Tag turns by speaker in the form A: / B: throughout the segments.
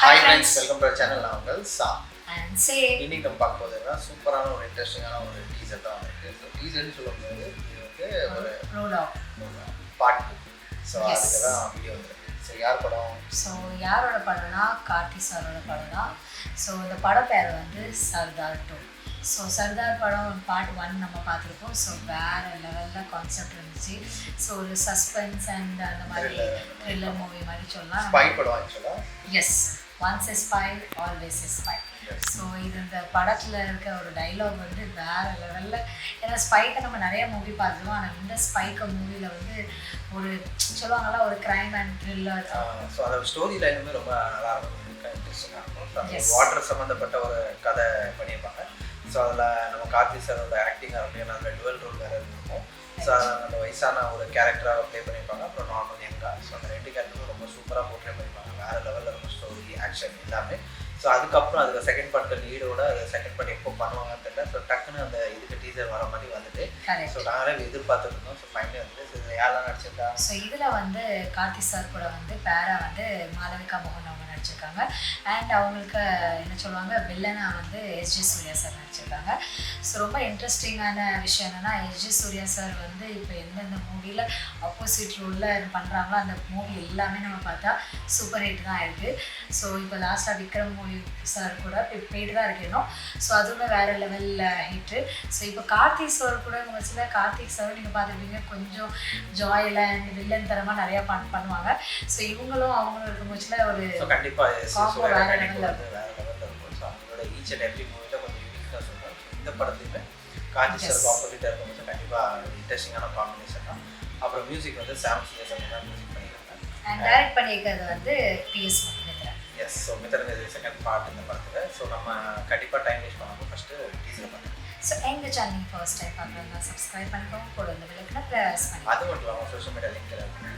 A: Hi friends, welcome to our channel. நான் உங்கள் சா
B: and say
A: இன்னைக்கு நம்ம பார்க்க போறதுன்னா சூப்பரான ஒரு இன்ட்ரெஸ்டிங்கான ஒரு டீசர் தான் வந்து டீசர்னு சொல்லும்போது இது வந்து ஒரு
B: prologue.
A: பார்ட் 2. So
B: Yes.
A: அதுக்கு தான் வீடியோ வந்துருக்கு. ஸோ யார் படம்?
B: ஸோ யாரோட படம்னா கார்த்தி சாரோட படம் தான். ஸோ இந்த படம் பேர் வந்து சர்தார் 2. ஸோ சர்தார் படம் பார்ட் 1 நம்ம பார்த்துருக்கோம். ஸோ வேறு லெவலில் கான்செப்ட் இருந்துச்சு. ஸோ ஒரு சஸ்பென்ஸ் அண்ட் அந்த மாதிரி த்ரில்லர் மூவி மாதிரி சொல்லலாம்.
A: ஸ்பை படம் ஆக்சுவலாக.
B: Yes, once a spy always a spy. So இது இந்த படத்தில் இருக்க ஒரு டைலாக் வந்து வேறு லெவலில், ஏன்னா ஸ்பைக்கை நம்ம நிறைய மூவி பார்த்துருவோம். ஆனால் இந்த ஸ்பைக்கை மூவியில் வந்து ஒரு சொல்லுவாங்கள்ல ஒரு க்ரைம் அண்ட் த்ரில்லர்.
A: ஸோ அந்த ஸ்டோரி லைனுமே ரொம்ப நல்லா இருக்கும், இன்ட்ரெஸ்டிங்காக இருக்கும்.
B: Yes.
A: வாட்டர் சம்மந்தப்பட்ட ஒரு கதை பண்ணியிருப்பாங்க. ஸோ அதில் நம்ம கார்த்தி சாரோட ஆக்டிங் அப்படின்னு அதில் டுவெல் ரோல் வேறு இருக்கும். ஸோ அந்த வயசான ஒரு கேரக்டராக ப்ளே பண்ணியிருப்பாங்க. அப்புறம் நார்மல் யங்கா. ஸோ அந்த ரெண்டு கேரக்டரும் ரொம்ப சூப்பராக போர்ட்ரே பண்ணியிருப்பாங்க. வேறு லெவலில் இருக்கும் ஸ்டோரி, ஆக்ஷன் எல்லாமே. ஸோ அதுக்கப்புறம் அதுக்கு செகண்ட் பார்ட் லீடோட அது செகண்ட் பார்ட் எப்போ பண்ணுவாங்கன்னு தெரியல. ஸோ டக்குன்னு அந்த இதுக்கு டீசர் வர மாதிரி வந்துட்டு ஸோ நாங்களே எதிர்பார்த்துருந்தோம். ஸோ ஃபைனலி வந்து இதில் யாரெல்லாம் நடிச்சிருக்கா?
B: ஸோ இதில் வந்து கார்த்தி சார் கூட வந்து பேரா வந்து மாளவிகா மோகன் அவங்க நடிச்சிருக்காங்க. அண்ட் அவங்களுக்கு என்ன சொல்லுவாங்க வில்லனா வந்து எஸ்ஜே சூர்யா சார் நடிச்சிருக்காங்க. ஸோ ரொம்ப இன்ட்ரெஸ்டிங்கான விஷயம் என்னென்னா எஸ்ஜே சூர்யா சார் வந்து இப்போ எந்தெந்த மூவியில் ஆப்போசிட் ரோலில் பண்ணுறாங்களோ அந்த மூவி எல்லாமே நம்ம பார்த்தா சூப்பர் ஹிட் தான் இருக்குது. ஸோ இப்போ லாஸ்ட்டாக விக்ரம் மூவி சார் கூட போயிட்டு தான் இருக்கணும். ஸோ அதுவுமே வேறு லெவலில் ஹிட்டு. ஸோ இப்போ கார்த்திக் சார் கூட உங்கள் சில கார்த்திக் சார் நீங்கள் பார்த்துருப்பீங்க கொஞ்சம் ஜாயில் அண்ட் வில்லன் தரமாக நிறையா பண்ணுவாங்க. ஸோ இவங்களும் அவங்களும் இருக்கும் போச்சுல ஒரு
A: கண்டிப்பாக
B: காம்போ வேறு லெவலில்
A: வேறு லெவலில் இருக்கும். ஸோ அவங்களோட ஈச் அண்ட் எவ்ரி மூவியில் கொஞ்சம் யூனிக்காக சொல்லுவாங்க. இந்த படத்துலையுமே கார்த்தி சார் ஆப்போசிட்டாக இருக்கும்போது கண்டிப்பாக இன்ட்ரெஸ்டிங்கான காம்பினேஷன் தான். அப்புறம் மியூசிக் வந்து சாம் சிஎஸ் தான் மியூசிக் பண்ணியிருக்காங்க.
B: அண்ட் டைரக்ட் பண்ணியிருக்கிறது வந்து PS Mithran.
A: Yes. So Mithran second part இந்த படத்தில். ஸோ நம்ம கண்டிப்பாக டைம் வேஸ்ட் பண்ணாமல் ஃபஸ்ட்டு டீசர் பண்ணுறோம்.
B: ஸோ எங்கள் சேனல் ஃபர்ஸ்ட் டைம் பார்க்குறதா சப்ஸ்கிரைப் பண்ணிக்கோங்க, கூட இந்த விளக்குனா ப்ரெஸ் பண்ணி
A: அது மட்டும் இல்லாமல் சோஷியல் மீடியா லிங்க்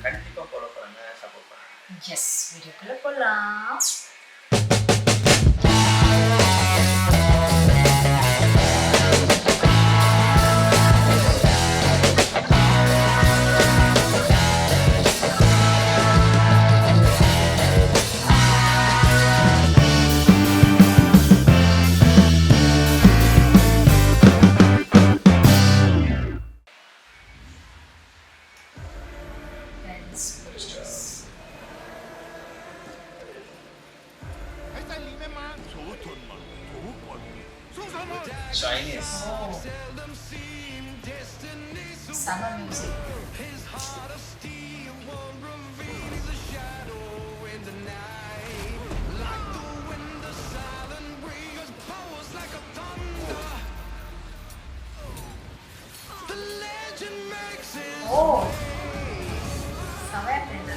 A: கண்டிப்பாக ஃபாலோ பண்ணுங்கள், சப்போர்ட் பண்ணுங்கள்.
B: எஸ் வீடியோக்குள்ளே போகலாம்.
A: Chinese.
B: Summer music. Oh, somewhere in the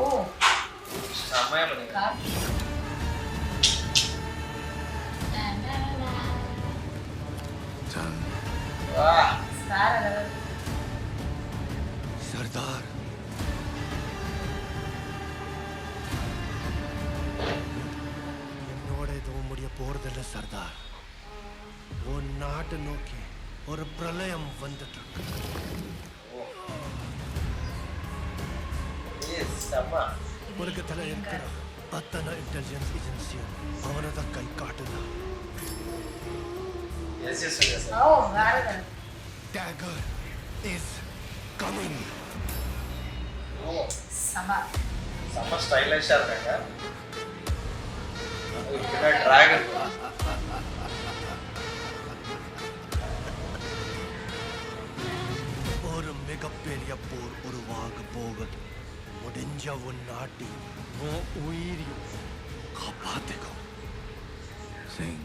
B: oh,
A: செம்மையாக பண்ணியிருக்காங்க. வா
C: सरदार என்னோட எதுவும் முடிய போறதில்ல சர்தார். உன் நாட்டை நோக்கி ஒரு பிரளயம் வந்துட்டு இருக்கு.
A: செம்ம.
C: உலகத்துல இருக்கிற அத்தனை இன்டெலிஜென்ஸ் ஏஜென்சியும் அவனை தான் கை காட்டுதா.
A: Yes yes Surya sir.
B: oh, வேற level.
C: Dagger is coming.
A: Oh
B: Summer.
A: செம்ம ஸ்டைலிஷாக இருக்காங்க. பின்னாடி டிராகன்.
C: ஒரு மிகப்பெரிய போர் உருவாக போகுது. முடிஞ்ச உன் நாட்டி உன் உயிரையும் காப்பாத்துக்கோ.
D: சிங்,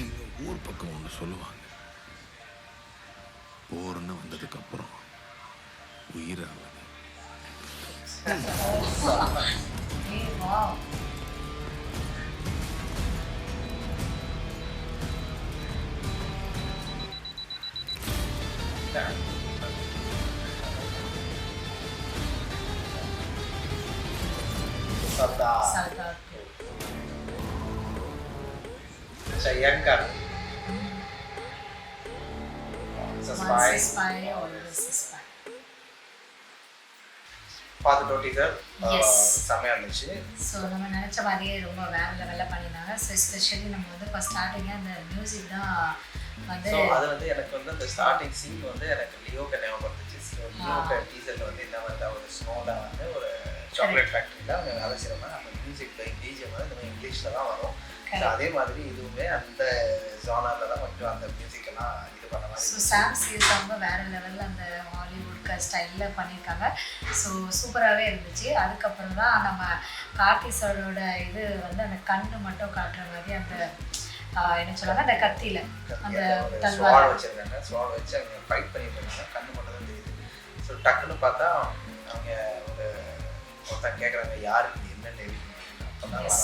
D: எங்க ஊர் பக்கம் ஒன்று சொல்லுவாங்க, போர்னு வந்ததுக்கு அப்புறம் உயிராவது
B: ஏய் wow.
A: Sardar.
B: Sardar.
A: It's a young gun. It's a spy.
B: Once a spy, always a spy.
A: பார்த்துட்டோம் டீச்சர்.
B: Yes.
A: செமையா இருந்துச்சு.
B: ஸோ நம்ம நினச்ச மாதிரியே ரொம்ப வேற லெவலில் பண்ணியிருந்தாங்க. ஸோ எஸ்பெஷலி நம்ம வந்து இப்போ ஸ்டார்டிங்காக அந்த மியூசிக் தான் வந்து
A: ஸோ அது வந்து எனக்கு வந்து அந்த ஸ்டார்டிங் சீன் வந்து எனக்கு லியோக்கு ஞாபகப்படுத்துச்சு. லியோக்கு டீசரில் வந்து இந்த மாதிரி தான் ஒரு ஸ்னோவில் வந்து ஒரு சாக்லேட் ஃபேக்ட்ரியில் அவங்க வேலை செய்கிறாங்க. அந்த மியூசிக்கில் பிஜிஎம் வந்து இந்த மாதிரி இங்கிலீஷில் தான் வரும். ஸோ அதே மாதிரி இதுவுமே அந்த ஜானரில் தான் கொஞ்சம் அந்த மியூசிக்கெல்லாம் இது பண்ண மாதிரி.
B: ஸோ சாம் சீல்ஸ் அவங்க வேறு லெவலில் அந்த ஹாலிவுட் ஸ்டைலில் பண்ணியிருக்காங்க. ஸோ சூப்பராகவே இருந்துச்சு. அதுக்கப்புறம் தான் நம்ம கார்த்தி சாரோட இது வந்து அந்த கண்ணு மட்டும் காட்டுற மாதிரி அந்த என்ன சொல்லுவாங்க அந்த கத்தியில் அந்த
A: ஸ்வாட் வச்சுருக்காங்க. ஸ்வாட் வச்சு அவங்க ஃபைட் பண்ணிட்டு இருக்காங்க. கண்ணு மட்டும் தான் தெரியுது. ஸோ டக்குன்னு பார்த்தா அவங்க ஒருத்தன் கேட்குறாங்க யாருக்கு இது என்ன தெரியும். அப்போதான் வராங்க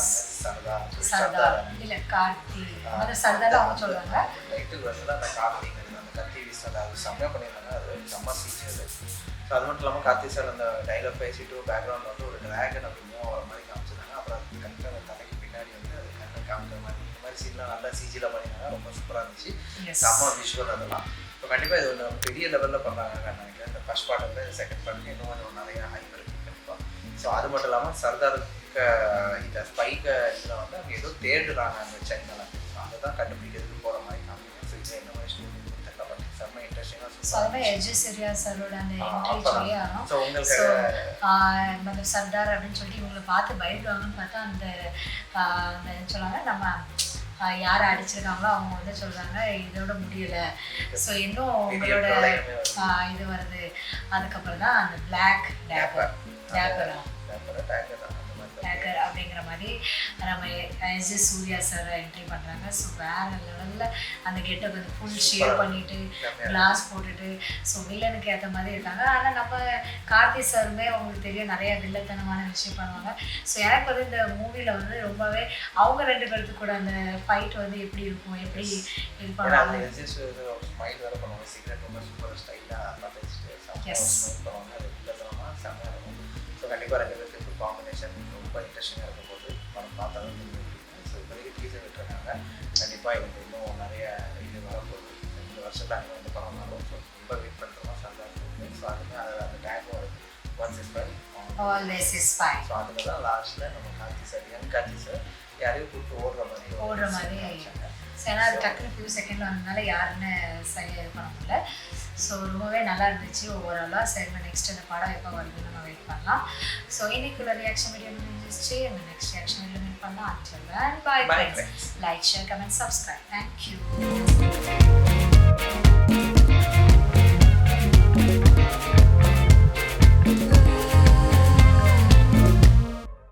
A: சர்தார்.
B: சர்தார் இல்லை கார்த்தி அந்த சர்தார் அவங்க சொல்லுவாங்க.
A: லைட்டுக்கு வந்து அந்த கார்த்திங்கிறது அந்த கத்தி வீசுறது அது செம்மையாக பண்ணியிருந்தாங்க. அது செம்ம சீச்சு அது. ஸோ அது மட்டும் இல்லாமல் கார்த்தி சார் அந்த டைலாக் பேசிட்டு பேக்ரவுண்டில் வந்து ஒரு ட்ராகன் அப்படின்னு வர மாதிரி காமிச்சிருந்தாங்க. அப்புறம் அது கண்ணு அந்த தலைக்கு பின்னாடி வந்து அது கண்ணை காமிக்கிற மாதிரி இந்த மாதிரி சீன்லாம் நல்லா சிஜியில் பண்ணியிருந்தாங்க. ரொம்ப சூப்பராக இருந்துச்சு. செம்ம விஷுவல் அதெல்லாம். இப்போ கண்டிப்பாக இது ஒன்று பெரிய லெவலில் பண்ணுறாங்க நினைக்கிறேன். இந்த ஃபர்ஸ்ட் பார்ட் வந்து செகண்ட் பார்ட்டுக்கு இன்னும் கொஞ்சம் நிறைய ஹைப் இருக்குது கண்டிப்பாக. ஸோ அது மட்டும் இல்லாமல் சர்தாருக்கு இந்த ஸ்பைக்க இதில் வந்து அவங்க ஏதோ தேடுறாங்க அந்த சைனாவில். ஸோ அதை தான் கண்டுபிடிக்கிறதுக்கு போகிற மாதிரி காமிக்கிறேன். ஸோ இது என்ன மாதிரி ஸ்டோரி தெரியல பட் செம்ம இன்ட்ரெஸ்டிங்காக
B: சொல்லுவேன். எஜே சூர்யா சாரோட அந்த என்ட்ரி சொல்லி ஆகும்.
A: ஸோ உங்களுக்கு
B: அந்த சர்தார் அப்படின்னு சொல்லிட்டு இவங்களை பார்த்து பயப்படுவாங்கன்னு பார்த்தா அந்த என்ன சொல்லுவாங்க நம்ம யார் அடிச்சிருக்காங்களோ அவங்க வந்து சொல்கிறாங்க இதோட முடியலை. ஸோ இன்னும் உங்களோட இது வருது. அதுக்கப்புறம் தான் அந்த பிளாக் டேப்பர் டேக்கர் அப்படிங்கிற மாதிரி நம்ம எஸ்ஜே சூர்யா சார் என்ட்ரி பண்ணுறாங்க. ஸோ வேறு லெவலில் அந்த கெட்டப் வந்து ஃபுல் ஷேவ் பண்ணிவிட்டு கிளாஸ் போட்டுட்டு ஸோ வில்லனுக்கு ஏற்ற மாதிரி இருக்காங்க. ஆனால் நம்ம கார்த்தி சாருமே அவங்களுக்கு தெரியும் நிறைய வில்லத்தனமான விஷயம் பண்ணுவாங்க. ஸோ எனக்கு வந்து இந்த மூவியில் வந்து ரொம்பவே அவங்க ரெண்டு பேருக்கு கூட அந்த ஃபைட் வந்து எப்படி இருக்கும் எப்படி இது பண்ணுவாங்க.
A: ஸ்மைல் வேறு பண்ணுவாங்க. சிகரெட் ரொம்ப சூப்பர் ஸ்டைலாக பார்த்துட்டு ஸ்மைல் பண்ணுவாங்க. அது வில்லத்தனமாக செம்மையாக இருக்கும். ஸோ கண்டிப்பாக ரெண்டு பேருக்கு காம்பினேஷன் ரொம்ப இன்ட்ரெஸ்டிங்காக இருக்கும் போது படம் பார்த்தாலும் தெரியும். ஸோ இப்போதைக்கு டீசர் விட்டுருக்காங்க. கண்டிப்பாக எனக்கு இன்னும் நிறைய இது வரப்போகுது. 2 வருஷத்தில் அங்கே வந்து படம் வரும். ஸோ ரொம்ப வெயிட் பண்ணுறோம் சர்தார். ஸோ அதுமே அதில் அந்த டேக்கும் வருது. Once is fine
B: always is fine.
A: So அதில் தான் லாஸ்ட்டில் நம்ம Karthi sir young Karthi sir யாரையும் கூப்பிட்டு ஓடுற மாதிரி
B: ஆயிடுச்சாங்க. ஸோ ஏன்னா அது டக்குனு ஃபியூ செகண்டில் வந்ததுனால யாருன்னு சரியாக இது பண்ண முடியல. ஸோ ரொம்பவே நல்லா இருந்துச்சு ஓவராலாக. சரி நெக்ஸ்ட் இந்த படம் எப்போ வருதுன்னு நம்ம வெயிட் பண்ணலாம். ஸோ இன்னைக்குள்ள ரியாக்ஷன் வீடியோ முடிஞ்சிச்சு. இந்த நெக்ஸ்ட் ரியாக்ஷன் வீடியோ மீட் பண்ணலாம். And bye. Like share comment subscribe. Thank you.